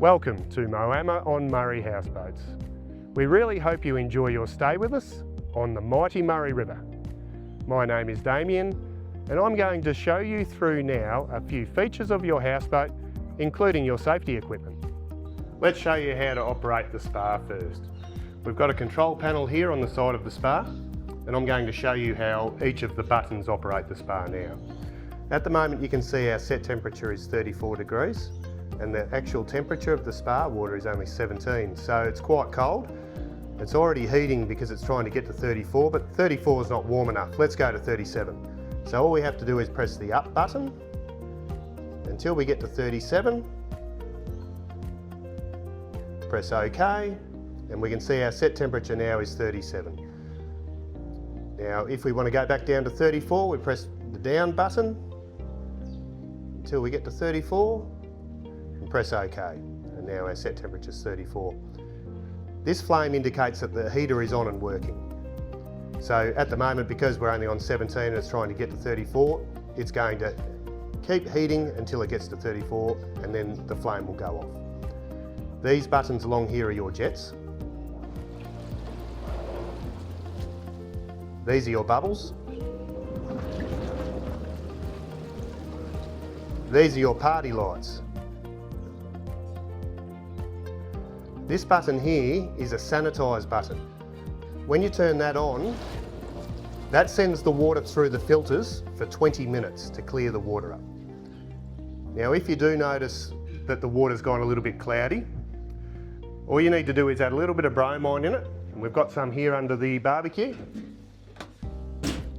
Welcome to Moama on Murray Houseboats. We really hope you enjoy your stay with us on the mighty Murray River. My name is Damien and I'm going to show you through now a few features of your houseboat, including your safety equipment. Let's show you how to operate the spar first. We've got a control panel here on the side of the spar and I'm going to show you how each of the buttons operate the spar now. At the moment you can see our set temperature is 34 degrees and the actual temperature of the spar water is only 17, so it's quite cold. It's already heating because it's trying to get to 34, but 34 is not warm enough. Let's go to 37. So all we have to do is press the up button until we get to 37. Press OK, and we can see our set temperature now is 37. Now if we want to go back down to 34, we press the down button until we get to 34 and press OK, and now our set temperature is 34. This flame indicates that the heater is on and working. So at the moment, because we're only on 17 and it's trying to get to 34, it's going to keep heating until it gets to 34 and then the flame will go off. These buttons along here are your jets. These are your bubbles. These are your party lights. This button here is a sanitise button. When you turn that on, that sends the water through the filters for 20 minutes to clear the water up. Now if you do notice that the water's gone a little bit cloudy, all you need to do is add a little bit of bromine in it, and we've got some here under the barbecue.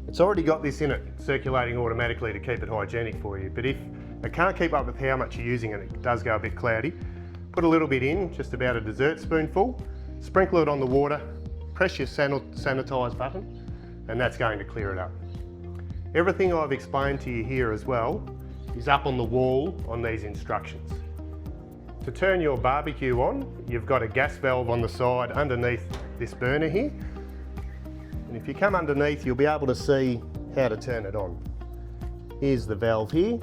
It's already got this in it, circulating automatically to keep it hygienic for you, but if it can't keep up with how much you're using and it does go a bit cloudy, put a little bit in, just about a dessert spoonful, sprinkle it on the water, press your sanitise button, and that's going to clear it up. Everything I've explained to you here as well is up on the wall on these instructions. To turn your barbecue on, you've got a gas valve on the side underneath this burner here. And if you come underneath, you'll be able to see how to turn it on. Here's the valve here.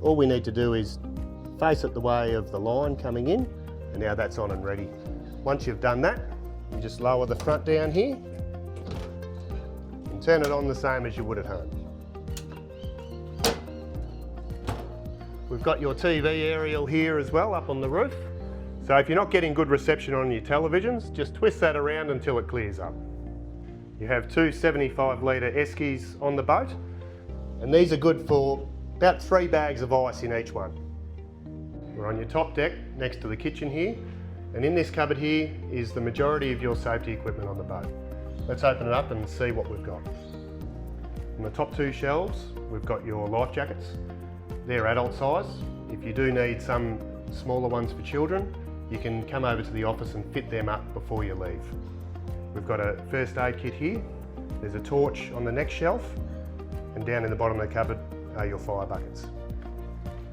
All we need to do is face it the way of the line coming in, and now that's on and ready. Once you've done that, you just lower the front down here and turn it on the same as you would at home. We've got your TV aerial here as well up on the roof. So if you're not getting good reception on your televisions, just twist that around until it clears up. You have two 75 litre eskies on the boat, and these are good for about 3 bags of ice in each one. We're on your top deck next to the kitchen here, and in this cupboard here is the majority of your safety equipment on the boat. Let's open it up and see what we've got. On the top 2 shelves, we've got your life jackets. They're adult size. If you do need some smaller ones for children, you can come over to the office and fit them up before you leave. We've got a first aid kit here. There's a torch on the next shelf, and down in the bottom of the cupboard are your fire buckets.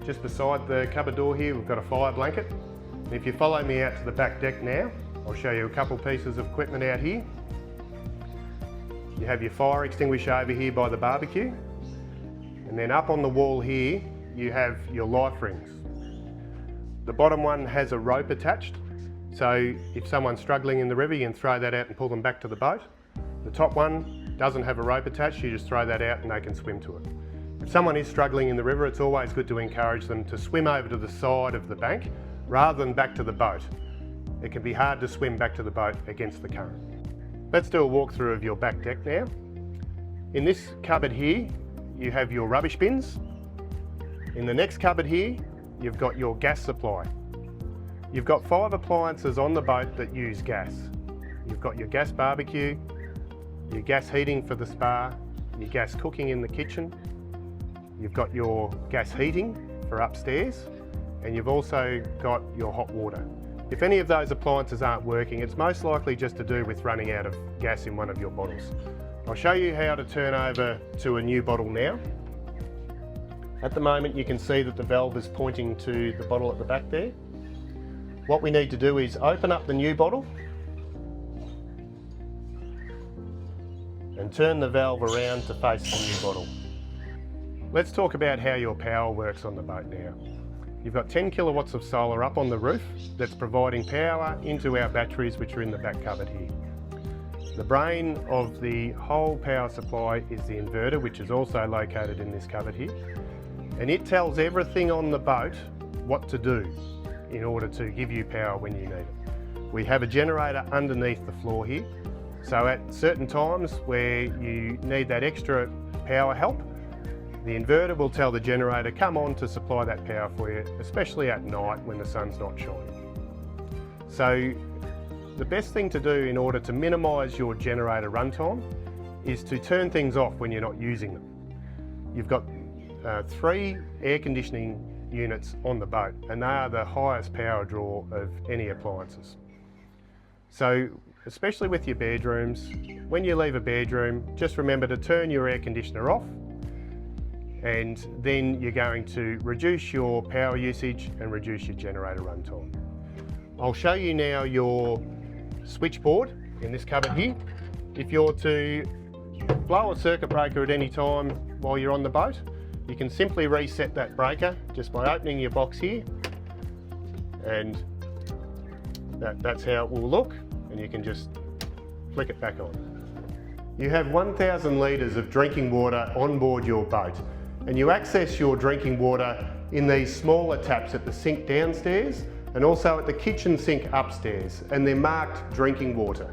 Just beside the cupboard door here, we've got a fire blanket. And if you follow me out to the back deck now, I'll show you a couple pieces of equipment out here. You have your fire extinguisher over here by the barbecue. And then up on the wall here, you have your life rings. The bottom one has a rope attached, so if someone's struggling in the river, you can throw that out and pull them back to the boat. The top one doesn't have a rope attached, you just throw that out and they can swim to it. If someone is struggling in the river, it's always good to encourage them to swim over to the side of the bank rather than back to the boat. It can be hard to swim back to the boat against the current. Let's do a walkthrough of your back deck now. In this cupboard here, you have your rubbish bins. In the next cupboard here, you've got your gas supply. You've got 5 appliances on the boat that use gas. You've got your gas barbecue, your gas heating for the spa, your gas cooking in the kitchen, you've got your gas heating for upstairs, and you've also got your hot water. If any of those appliances aren't working, it's most likely just to do with running out of gas in one of your bottles. I'll show you how to turn over to a new bottle now. At the moment you can see that the valve is pointing to the bottle at the back there. What we need to do is open up the new bottle and turn the valve around to face the new bottle. Let's talk about how your power works on the boat now. You've got 10 kilowatts of solar up on the roof that's providing power into our batteries, which are in the back cupboard here. The brain of the whole power supply is the inverter, which is also located in this cupboard here. And it tells everything on the boat what to do in order to give you power when you need it. We have a generator underneath the floor here. So at certain times where you need that extra power help, the inverter will tell the generator, come on to supply that power for you, especially at night when the sun's not shining. So the best thing to do in order to minimise your generator runtime is to turn things off when you're not using them. You've got 3 air conditioning units on the boat, and they are the highest power draw of any appliances. So especially with your bedrooms, when you leave a bedroom, just remember to turn your air conditioner off, and then you're going to reduce your power usage and reduce your generator runtime. I'll show you now your switchboard in this cupboard here. If you're to blow a circuit breaker at any time while you're on the boat, you can simply reset that breaker just by opening your box here, and that's how it will look, and you can just flick it back on. You have 1,000 litres of drinking water on board your boat, and you access your drinking water in these smaller taps at the sink downstairs and also at the kitchen sink upstairs, and they're marked drinking water.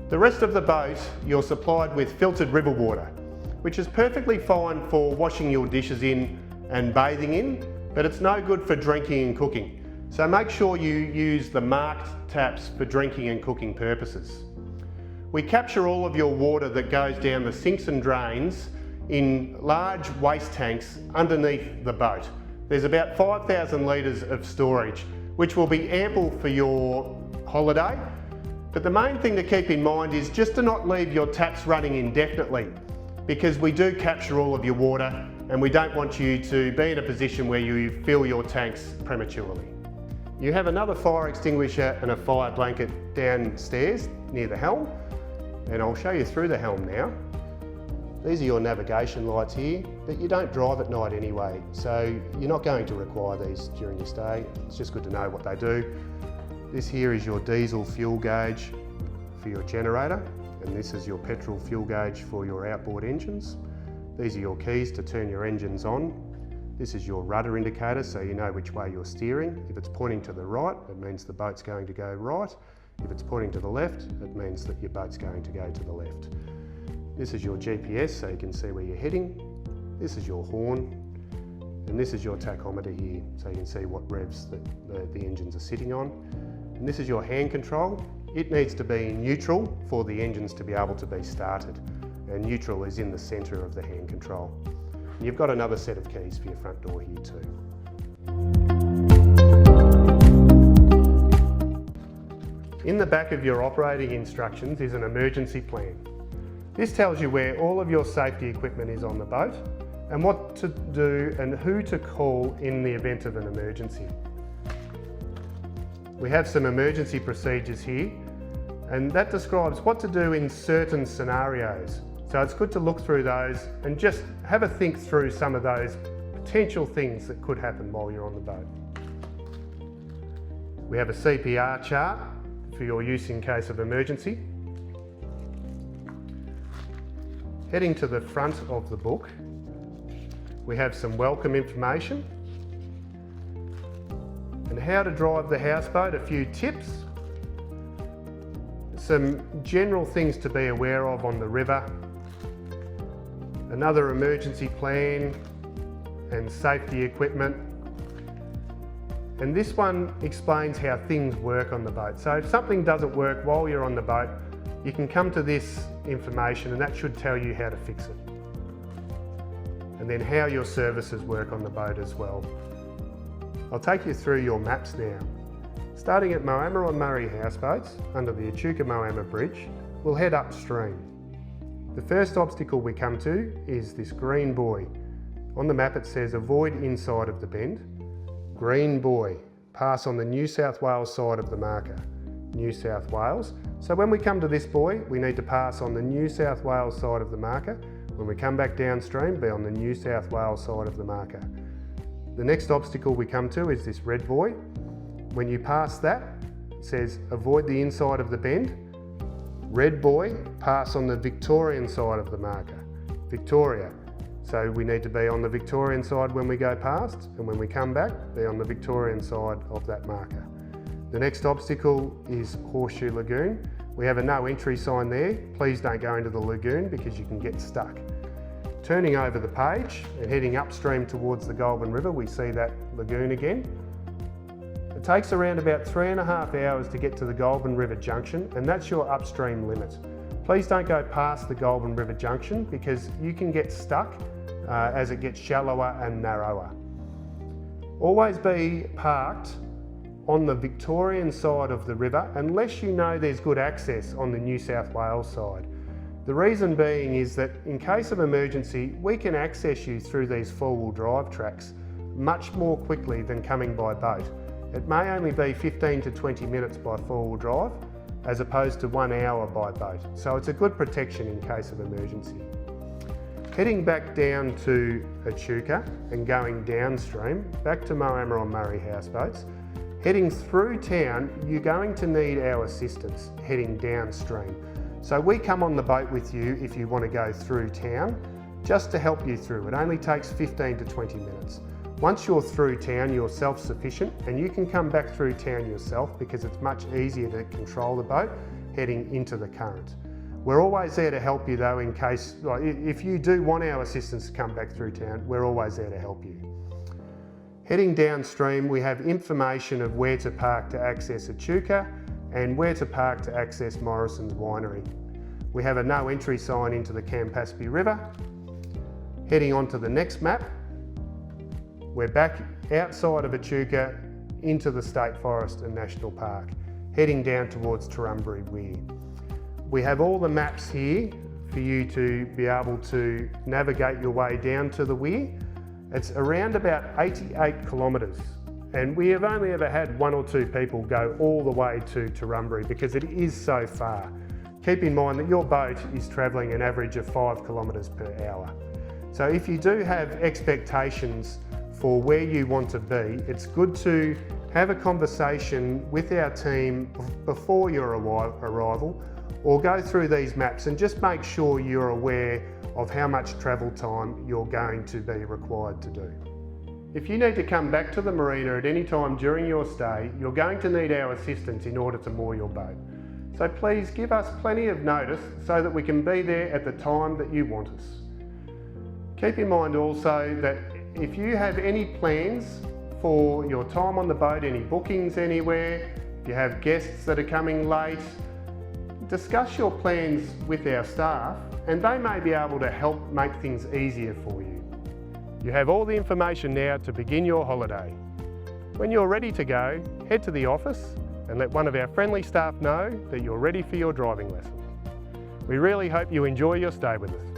The rest of the boat you're supplied with filtered river water, which is perfectly fine for washing your dishes in and bathing in, but it's no good for drinking and cooking. So make sure you use the marked taps for drinking and cooking purposes. We capture all of your water that goes down the sinks and drains in large waste tanks underneath the boat. There's about 5,000 litres of storage, which will be ample for your holiday. But the main thing to keep in mind is just to not leave your taps running indefinitely, because we do capture all of your water and we don't want you to be in a position where you fill your tanks prematurely. You have another fire extinguisher and a fire blanket downstairs near the helm, and I'll show you through the helm now. These are your navigation lights here, but you don't drive at night anyway, so you're not going to require these during your stay. It's just good to know what they do. This here is your diesel fuel gauge for your generator, and this is your petrol fuel gauge for your outboard engines. These are your keys to turn your engines on. This is your rudder indicator, so you know which way you're steering. If it's pointing to the right, it means the boat's going to go right. If it's pointing to the left, it means that your boat's going to go to the left. This is your GPS, so you can see where you're heading. This is your horn, and this is your tachometer here, so you can see what revs that the engines are sitting on. And this is your hand control. It needs to be neutral for the engines to be able to be started, and neutral is in the centre of the hand control. And you've got another set of keys for your front door here too. In the back of your operating instructions is an emergency plan. This tells you where all of your safety equipment is on the boat and what to do and who to call in the event of an emergency. We have some emergency procedures here, and that describes what to do in certain scenarios. So it's good to look through those and just have a think through some of those potential things that could happen while you're on the boat. We have a CPR chart for your use in case of emergency. Heading to the front of the book, we have some welcome information and how to drive the houseboat, a few tips, some general things to be aware of on the river, another emergency plan and safety equipment, and this one explains how things work on the boat. So if something doesn't work while you're on the boat, you can come to this information and that should tell you how to fix it. And then how your services work on the boat as well. I'll take you through your maps now. Starting at Moama on Murray Houseboats, under the Echuca Moama Bridge, we'll head upstream. The first obstacle we come to is this green buoy. On the map it says avoid inside of the bend. Green buoy, pass on the New South Wales side of the marker. New South Wales. So when we come to this buoy, we need to pass on the New South Wales side of the marker. When we come back downstream, be on the New South Wales side of the marker. The next obstacle we come to is this red buoy. When you pass that, it says avoid the inside of the bend. Red buoy, pass on the Victorian side of the marker. Victoria. So we need to be on the Victorian side when we go past, and when we come back, be on the Victorian side of that marker. The next obstacle is Horseshoe Lagoon. We have a no entry sign there. Please don't go into the lagoon because you can get stuck. Turning over the page and heading upstream towards the Goulburn River, we see that lagoon again. It takes around about 3.5 hours to get to the Goulburn River junction, and that's your upstream limit. Please don't go past the Goulburn River junction because you can get stuck as it gets shallower and narrower. Always be parked on the Victorian side of the river unless you know there's good access on the New South Wales side. The reason being is that in case of emergency, we can access you through these four-wheel drive tracks much more quickly than coming by boat. It may only be 15 to 20 minutes by four-wheel drive as opposed to 1 hour by boat. So it's a good protection in case of emergency. Heading back down to Echuca and going downstream, back to Moama on Murray Houseboats. Heading through town, you're going to need our assistance heading downstream. So we come on the boat with you if you want to go through town, just to help you through. It only takes 15 to 20 minutes. Once you're through town, you're self-sufficient and you can come back through town yourself because it's much easier to control the boat heading into the current. We're always there to help you though in case, if you do want our assistance to come back through town, we're always there to help you. Heading downstream, we have information of where to park to access Echuca and where to park to access Morrison's Winery. We have a no entry sign into the Campaspe River. Heading on to the next map, we're back outside of Echuca into the State Forest and National Park, heading down towards Turrumbary Weir. We have all the maps here for you to be able to navigate your way down to the weir. It's around about 88 kilometres, and we have only ever had 1 or 2 people go all the way to Turrumbary because it is so far. Keep in mind that your boat is travelling an average of 5 kilometres per hour. So if you do have expectations for where you want to be, it's good to have a conversation with our team before your arrival, or go through these maps and just make sure you're aware of how much travel time you're going to be required to do. If you need to come back to the marina at any time during your stay, you're going to need our assistance in order to moor your boat. So please give us plenty of notice so that we can be there at the time that you want us. Keep in mind also that if you have any plans for your time on the boat, any bookings anywhere, if you have guests that are coming late, discuss your plans with our staff and they may be able to help make things easier for you. You have all the information now to begin your holiday. When you're ready to go, head to the office and let one of our friendly staff know that you're ready for your driving lesson. We really hope you enjoy your stay with us.